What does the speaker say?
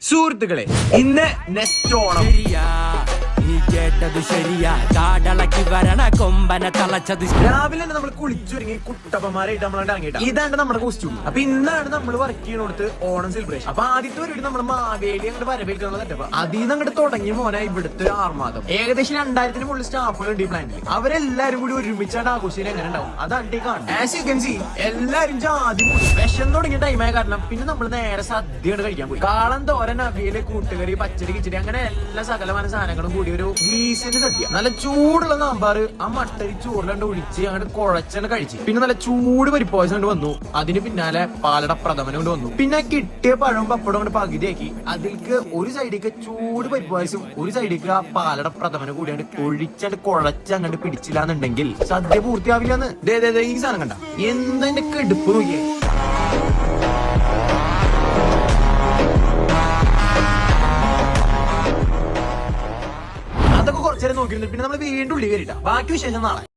സുഹൃത്തുക്കളെ, ഇന്ന് നെക്സ്റ്റ് ഓണം. കേട്ടത് ശരിയാ, കാടളക്കി വരണ കൊമ്പനെ തളച്ചത്. രാവിലെ തന്നെ നമ്മൾ കുളിച്ചൊരുങ്ങി കുട്ടപ്പന്മാരായിട്ട് നമ്മൾ ഇറങ്ങിയിട്ട് ഇതാണ് നമ്മുടെ കോസ്റ്റ്യൂം. അപ്പൊ ഇന്നാണ് നമ്മൾ വർക്ക് ചെയ്യണോടത്ത് ഓണം സെലിബ്രേഷൻ. അപ്പൊ ആദ്യത്തെ ഒരു നമ്മൾ മാവേലി അങ്ങോട്ട് വരവേൽക്കുന്ന തെറ്റപ്പ അതിൽ നിന്ന് അങ്ങോട്ട് തുടങ്ങിയ മോനെ ഇവിടുത്തെ ആർമാദം. ഏകദേശം 2000-ന് മുകളിൽ സ്റ്റാഫുകളുണ്ട് ഈ പ്ലാനിൽ. അവരെല്ലാരും കൂടി ഒരുമിച്ചാണ് ആഘോഷിക്കാൻ എങ്ങനെ ഉണ്ടാവും അതാണ് കാണുന്നത്. ആസ് യു കൻ സീ എല്ലാരും ജാതി വിഷം തുടങ്ങിയ ടൈമായ കാരണം പിന്നെ നമ്മൾ നേരെ സദ്യ കഴിക്കാൻ പോയി. കാളം, തോരൻ, അവിയല്, കൂട്ടുകറി, പച്ചടി, കിച്ചടി അങ്ങനെ എല്ലാ സകലമായ സാധനങ്ങളും കൂടി ഒരു ഗീസിന്റെ സദ്യ. നല്ല ചൂടുള്ള സാമ്പാറ് ആ മട്ടരി ചോറിലാണ്ട് ഒഴിച്ച് അങ്ങോട്ട് കുഴച്ചാണ് കഴിച്ച്. പിന്നെ നല്ല ചൂട് പരിപ്പായസം കൊണ്ട് വന്നു. അതിന് പിന്നാലെ പാലട പ്രഥമനം കൊണ്ട് വന്നു. പിന്നെ കിട്ടിയ പഴവും പപ്പടം കൊണ്ട് പകുതിയാക്കി അതിൽക്ക് ഒരു സൈഡിലേക്ക് ചൂട് പരിപ്പായസം, ഒരു സൈഡിലേക്ക് ആ പാലട പ്രഥമനം കൂടിയാണ്ട് ഒഴിച്ചാണ്ട് കുഴച്ച് അങ്ങോട്ട് പിടിച്ചില്ലാന്നുണ്ടെങ്കിൽ സദ്യ പൂർത്തിയാവില്ലാന്ന്. ഈ സാധനം കണ്ട എന്തെന്റെ കെടുപ്പ് നോക്കിയേ. അതൊക്കെ കുറച്ചേരം നോക്കിയിരുന്നു. പിന്നെ നമ്മൾ വീണ്ടും ഉള്ളി കയറിയിട്ടാ. ബാക്കി വിശേഷം നാളെ.